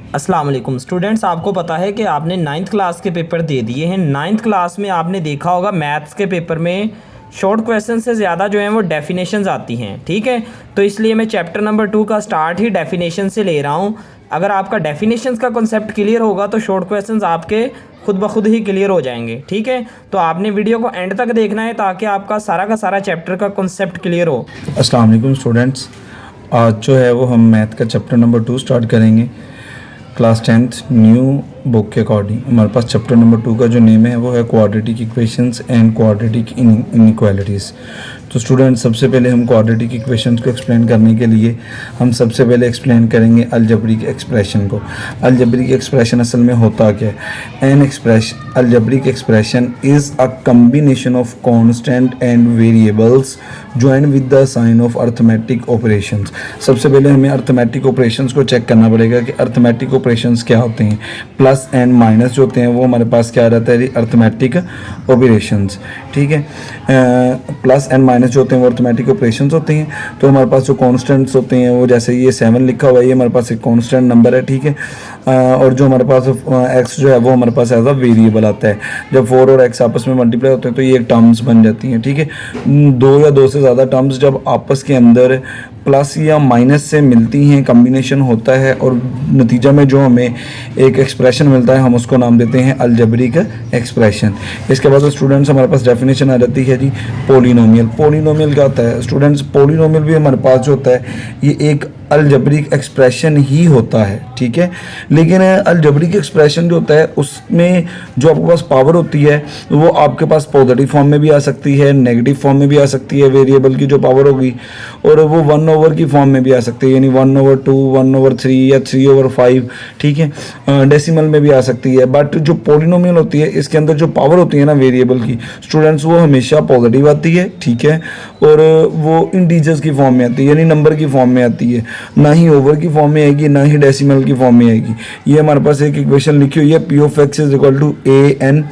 अस्सलाम वालेकुम स्टूडेंट्स, आपको पता है कि आपने नाइन्थ क्लास के पेपर दे दिए हैं। नाइन्थ क्लास में आपने देखा होगा मैथ्स के पेपर में शॉर्ट क्वेश्चन से ज़्यादा जो हैं वो डेफिनेशंस आती हैं, ठीक है। तो इसलिए मैं चैप्टर नंबर 2 का स्टार्ट ही डेफिनेशन से ले रहा हूँ। अगर आपका डेफिनेशंस का कॉन्सेप्ट क्लियर होगा तो शॉर्ट क्वेश्चंस आपके खुद ब खुद ही क्लियर हो जाएंगे, ठीक है। तो आपने वीडियो को एंड तक देखना है ताकि आपका सारा का सारा चैप्टर का कॉन्सेप्ट क्लियर हो। अस्सलाम वालेकुम स्टूडेंट्स, आज जो है वो हम मैथ का चैप्टर नंबर 2 स्टार्ट करेंगे क्लास 10th न्यू बुक के अकॉर्डिंग। हमारे पास चैप्टर नंबर 2 का जो नेम है वो है quadratic equations and quadratic inequalities. तो स्टूडेंट, सबसे पहले हम क्वाड्रेटिक इक्वेशंस को एक्सप्लेन करने के लिए हम सबसे पहले एक्सप्लेन करेंगे अलजेब्रिक एक्सप्रेशन को। अलजेब्रिक एक्सप्रेशन असल में होता क्या है? An expression algebraic expression is a combination of constant and variables join with the sign of arithmetic operations. सबसे पहले हमें अर्थमेटिक ऑपरेशंस को चेक करना पड़ेगा कि अर्थमेटिक ऑपरेशंस क्या होते हैं। प्लस एंड माइनस जो होते हैं वो हमारे पास क्या रहता है? अर्थमेटिक ऑपरेशंस, ठीक है। प्लस एंड माइनस जो होते हैं वो अर्थमेटिक ऑपरेशंस होते हैं। तो हमारे पास जो कॉन्स्टेंट्स होते हैं वो जैसे ये 7 लिखा हुआ है, ये हमारे पास एक कॉन्स्टेंट नंबर है, ठीक है। और जो हमारे पास x जो है वो हमारे पास एज अ वेरिएबल आता है। जब 4 और x आपस में मल्टीप्लाई होते हैं तो ये एक टर्म्स बन जाती हैं, ठीक है। 2 या 2 से ज़्यादा टर्म्स जब आपस के अंदर प्लस या माइनस से मिलती हैं, कम्बिनेशन होता है और नतीजा में जो हमें एक एक्सप्रेशन मिलता है हम उसको नाम देते हैं अलजेब्रिक एक्सप्रेशन। इसके बाद स्टूडेंट्स हमारे पास डेफिनेशन आ जाती है जी पॉलिनोमियल। पॉलिनोमियल क्या होता है स्टूडेंट्स? पॉलिनोमियल भी हमारे पास जो होता है ये एक अलजेब्रिक एक्सप्रेशन ही होता है, ठीक है। लेकिन अलजेब्रिक एक्सप्रेशन जो होता है उसमें जो आपके पास पावर होती है वो आपके पास पॉजिटिव फॉर्म में भी आ सकती है, नेगेटिव फॉर्म में भी आ सकती है। वेरिएबल की जो पावर होगी और वो 1/, की फॉर्म में भी आ सकती है, यानी 1/2, 1/3 या 3/5, ठीक है। डेसिमल में भी आ सकती है। बट जो पॉलिनोमियल होती है इसके अंदर जो पावर होती है ना वेरिएबल की स्टूडेंट्स, वो हमेशा पॉजिटिव आती है, ठीक है। और वो इंटीजर्स की फॉर्म में आती है, यानी नंबर की फॉर्म में आती है, ना ही ओवर की फॉर्म में आएगी ना ही डेसिमल की फॉर्म में आएगी। ये हमारे पास एक इक्वेशन लिखी हुई है, p of x is equal to a n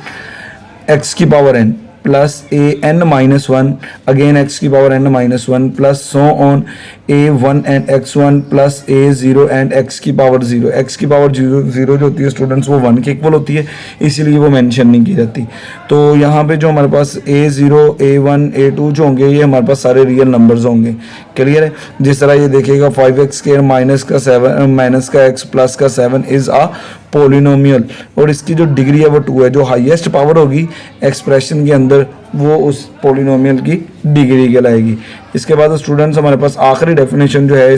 x की power n plus a n minus 1 again x की power n minus 1 plus so on a 1 and x 1 plus a 0 and x की power 0। X की power 0 जो होती है students वो 1 के equal होती है, इसीलिए वो मेंशन नहीं की जाती। तो यहाँ पे जो हमारे पास A0, A1, A2 जो होंगे ये हमारे पास सारे रियल नंबर्स होंगे, क्लियर है। जिस तरह ये देखिएगा 5x² माइनस का 7 माइनस का x प्लस का 7 इज़ अ पॉलिनोमियल और इसकी जो डिग्री है वो 2 है। जो हाईएस्ट पावर होगी एक्सप्रेशन के अंदर वो उस पॉलिनोमियल की डिग्री कहलाएगी। इसके बाद स्टूडेंट्स हमारे पास आखिरी डेफिनेशन जो है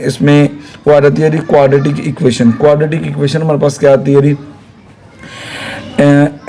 इसमें वो आ जाती है क्वाड्रेटिक इक्वेशन। क्वाड्रेटिक इक्वेशन हमारे पास क्या आती है?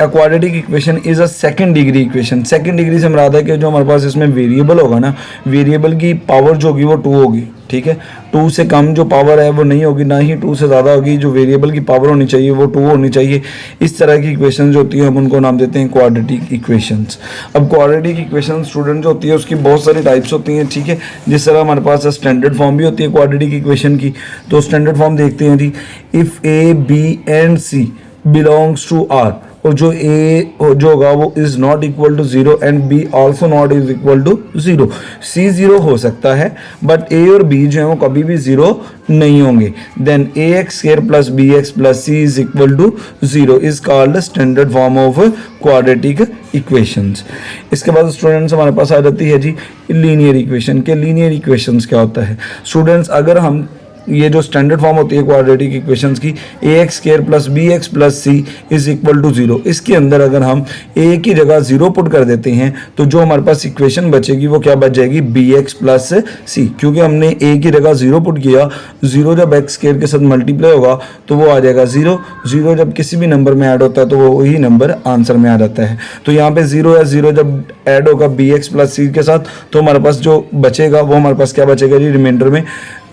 Quadratic equation is a second degree equation. Second degree से मुराद है कि जो हमारे पास इसमें वेरिएबल होगा ना, वेरिएबल की पावर जो होगी वो 2 होगी, ठीक है। 2 से कम जो पावर है वो नहीं होगी, ना ही 2 से ज़्यादा होगी। जो वेरिएबल की पावर होनी चाहिए वो 2 होनी चाहिए। इस तरह की इक्वेशन जो होती है हम उनको नाम देते हैं क्वाड्रेटिक इक्वेशंस। अब क्वाड्रेटिक इक्वेशन स्टूडेंट जो होती है उसकी बहुत सारी टाइप्स होती हैं, ठीक है। जिस तरह हमारे पापास स्टैंडर्ड फॉर्म भी होती है क्वाड्रेटिक इक्वेशन की। तो स्टैंडर्ड फॉर्म देखते हैं जी, if a b and c belongs to R और जो ए जो होगा वो is not equal to 0 and b also not is equal to 0। C 0 हो सकता है बट ए और बी जो है वो कभी भी 0 नहीं होंगे। Then a x square plus b x plus c is equal to 0 is called standard form of quadratic equations. इसके बाद स्टूडेंट्स हमारे पास आ जाती है जी लीनियर इक्वेशन के। लीनियर इक्वेशंस क्या होता है स्टूडेंट्स? अगर हम ये जो स्टैंडर्ड फॉर्म होती है क्वाड्रेटिक इक्वेशंस की, a x square plus b x plus c is equal to 0, इसके अंदर अगर हम ए की जगह 0 पुट कर देते हैं तो जो हमारे पास इक्वेशन बचेगी वो क्या बच जाएगी? बी एक्स प्लस सी। क्योंकि हमने ए की जगह 0 पुट किया, 0 जब एक्स स्क्वायर के साथ मल्टीप्लाई होगा तो वो आ जाएगा 0। 0 जब किसी भी नंबर में ऐड होता है तो वो वही नंबर आंसर में आ जाता है। तो यहाँ पे 0 या 0 जब ऐड होगा बी एक्स प्लस सी के साथ तो हमारे पास जो बचेगा वो हमारे पास क्या बचेगा जी? रिमाइंडर में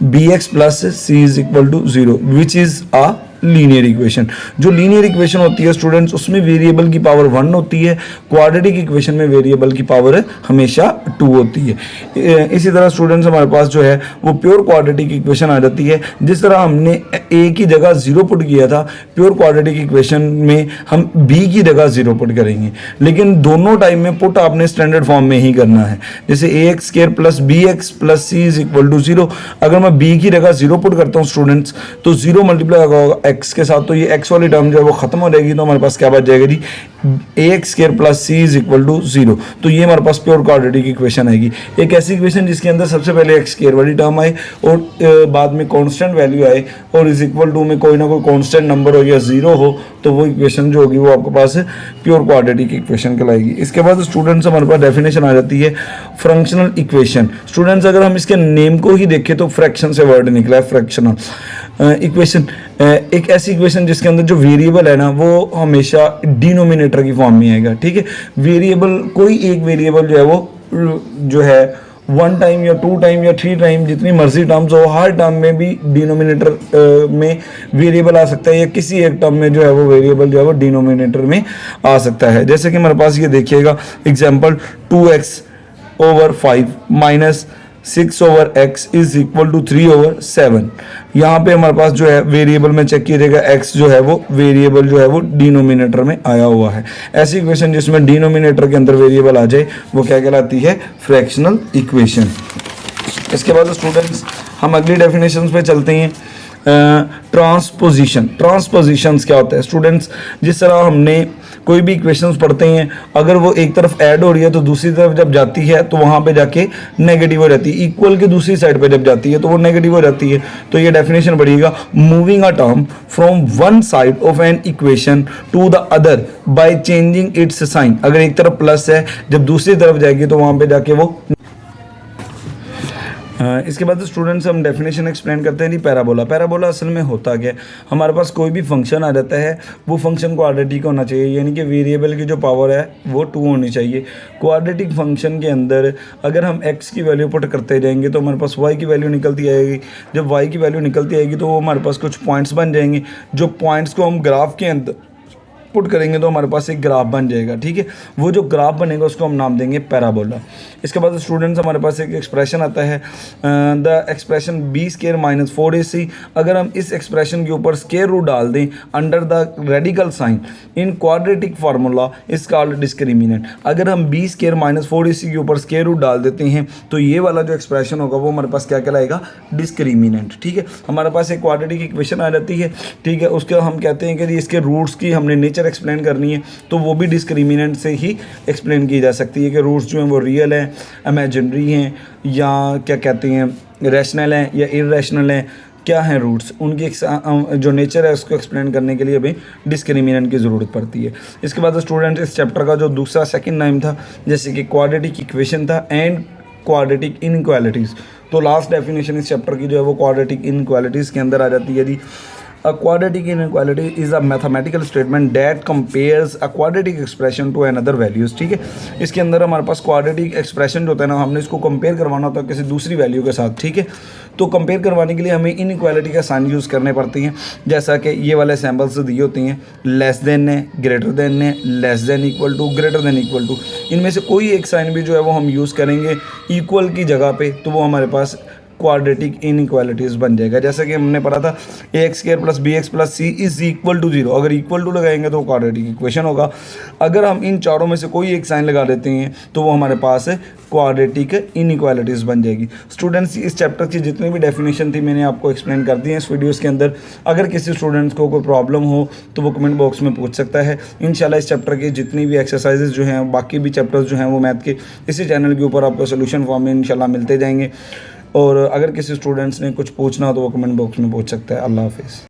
b x plus c is equal to 0 which is a linear equation. जो लीनियर इक्वेशन होती है स्टूडेंट्स उसमें वेरिएबल की पावर 1 होती है, क्वाड्रेटिक इक्वेशन में वेरिएबल की पावर हमेशा 2 होती है। इसी तरह स्टूडेंट्स हमारे पास जो है वो प्योर क्वाड्रेटिक इक्वेशन आ जाती है। जिस तरह हमने ए की जगह 0 पुट किया था, प्योर क्वाड्रेटिक इक्वेशन में हम बी की जगह 0 पुट करेंगे, लेकिन दोनों टाइम में पुट आपने स्टैंडर्ड फॉर्म में ही करना है। जैसे a x square plus b x plus c is equal to 0, अगर मैं बी की जगह 0 पुट करता हूँ स्टूडेंट्स, तो 0 मल्टीप्लाई होगा एक्स के साथ, तो ये एक्स वाली टर्म जो है वो खत्म हो जाएगी, तो हमारे पास क्या बच जाएगा जी, a x square plus c is equal to 0। तो ये हमारे पास प्योर क्वाड्रेटिक इक्वेशन आएगी। एक ऐसी इक्वेशन जिसके अंदर सबसे पहले एक्स स्क्वायर वाली टर्म आए और बाद में कांस्टेंट वैल्यू आए और इज इक्वल टू में कोई ना कोई कांस्टेंट नंबर हो या 0 हो, तो वो इक्वेशन जो होगी वो आपके पास प्योर क्वाड्रेटिक इक्वेशन कहलाएगी। इसके बाद स्टूडेंट्स हमारे पास डेफिनेशन आ जाती है फ्रैक्शनल इक्वेशन। स्टूडेंट्स अगर हम इसके नेम को ही देखें तो फ्रैक्शन से वर्ड निकला है फ्रैक्शनल इक्वेशन। एक ऐसी इक्वेशन जिसके अंदर जो वेरिएबल है ना वो हमेशा डिनोमिनेटर की फॉर्म में आएगा, ठीक है। वेरिएबल, कोई एक वेरिएबल जो है वो जो है 1 टाइम या 2 टाइम या 3 टाइम जितनी मर्जी टर्म्स हो, हर टर्म में भी डिनोमिनेटर में वेरिएबल आ सकता है, या किसी एक टर्म में जो है वो वेरिएबल जो है वो डिनोमिनेटर में आ सकता है। जैसे कि हमारे पास ये देखिएगा example 2x over 5 minus 6 over x is equal to 3 over 7। यहाँ पे हमारे पास जो है वेरिएबल में चेक कीजिएगा x जो है वो वेरिएबल जो है वो डिनोमिनेटर में आया हुआ है। ऐसी इक्वेशन जिसमें डिनोमिनेटर के अंदर वेरिएबल आ जाए वो क्या कहलाती है, फ्रैक्शनल इक्वेशन। इसके बाद स्टूडेंट्स हम अगली डेफिनेशन पे चलते हैं। ट्रांसपोजिशंस क्या होता है स्टूडेंट्स, जिस तरह हमने कोई भी इक्वेशंस पढ़ते हैं, अगर वो एक तरफ ऐड हो रही है तो दूसरी तरफ जब जाती है तो वहाँ पे जाके नेगेटिव हो जाती है, इक्वल के दूसरी साइड पे जब जाती है तो वो नेगेटिव हो जाती है। तो ये डेफिनेशन बढ़िएगा, moving a term from one side of an equation to the other by changing its sign. अगर एक तरफ प्लस है, जब दूसरी तरफ जाएगी तो वहाँ पे जाके वो इसके बाद स्टूडेंट्स हम डेफिनेशन एक्सप्लेन करते हैं जी। पैराबोला, पैराबोला असल में होता क्या है, हमारे पास कोई भी फंक्शन आ जाता है, वो फंक्शन क्वाड्रेटिक होना चाहिए, यानी कि वेरिएबल की जो पावर है वो 2 होनी चाहिए। क्वाड्रेटिक फंक्शन के अंदर अगर हम x की वैल्यू पुट करते जाएंगे तो हमारे पास y की वैल्यू निकलती आएगी। जब y की वैल्यू निकलती आएगी तो वो हमारे पास कुछ पॉइंट्स बन जाएंगे, जो पॉइंट्स को हम ग्राफ के अंदर पुट करेंगे तो हमारे पास एक ग्राफ बन जाएगा, ठीक है। वो जो ग्राफ बनेगा उसको हम नाम देंगे पैराबोला। इसके बाद स्टूडेंट्स हमारे पास एक एक्सप्रेशन आता है, the expression b square minus 4ac। अगर हम इस एक्सप्रेशन के ऊपर स्क्वायर रूट डाल दें under the radical sign in quadratic formula is called discriminant. अगर हम बी स्क्वायर माइनस 4ac के ऊपर स्क्वायर रूट डाल देते हैं तो ये वाला जो एक्सप्रेशन होगा वो हमारे पास क्या कहलाएगा, डिस्क्रिमिनेंट, ठीक है। हमारे पास एक क्वाड्रेटिक इक्वेशन आ जाती है, ठीक है, उसके हम कहते हैं कि इसके रूट्स की हमने नेचर एक्सप्लेन करनी है, तो वो भी डिस्क्रिमिनेंट से ही एक्सप्लेन की जा सकती है कि रूट्स जो हैं वो रियल हैं, इमेजिनरी हैं, या क्या कहते हैं रैशनल हैं या इररेशनल हैं, क्या हैं रूट्स, उनकी जो नेचर है उसको एक्सप्लेन करने के लिए भी डिस्क्रिमिनेंट की ज़रूरत पड़ती है। इसके बाद स्टूडेंट इस चैप्टर का जो दूसरा सेकंड नाम था, जैसे कि क्वाड्रेटिक इक्वेशन था एंड क्वाड्रेटिक इनइक्वालिटीज़, तो लास्ट डेफिनेशन इस चैप्टर की जो है वो क्वाड्रेटिक इनइक्वालिटीज़ के अंदर आ जाती है जी। A quadratic inequality is a mathematical statement that compares a quadratic expression to another values, ठीक है। इसके अंदर हमारे पास क्वाड्रेटिक एक्सप्रेशन जो होता है ना, हमने इसको कंपेयर करवाना होता है किसी दूसरी वैल्यू के साथ, ठीक है। तो कंपेयर करवाने के लिए हमें इनइक्वालिटी का साइन यूज़ करने पड़ते हैं, जैसा कि ये वाले सैम्पल्स दिए होते हैं, लेस देन है, ग्रेटर देन है, less than equal to, greater than equal to. इनमें से कोई एक साइन भी जो है वो हम यूज़ करेंगे इक्वल की जगह पे, तो वो हमारे पास क्वाड्रेटिक इनइक्वालिटीज़ बन जाएगा। जैसे कि हमने पढ़ा था a square plus b x plus c is equal to 0। अगर इक्वल टू लगाएंगे तो क्वाड्रेटिक इक्वेशन होगा। अगर हम इन चारों में से कोई एक साइन लगा देते हैं तो वो हमारे पास क्वाड्रेटिक इनइक्वालिटीज़ बन जाएगी। स्टूडेंट्स इस चैप्टर की जितनी भी डेफिनेशन थी मैंने आपको एक्सप्लेन कर दी है इस वीडियोस के अंदर। अगर किसी स्टूडेंट्स को कोई प्रॉब्लम हो तो वो कमेंट बॉक्स में पूछ सकता है। इंशाल्लाह इस चैप्टर की जितनी भी एक्सरसाइजेज जो हैं, बाकी भी चैप्टर्स जो हैं वो मैथ के इसी चैनल के ऊपर आपको सोल्यूशन फॉर्म में इंशाल्लाह मिलते जाएंगे। और अगर किसी स्टूडेंट्स ने कुछ पूछना हो तो वो कमेंट बॉक्स में पूछ सकता है। अल्लाह हाफिज़।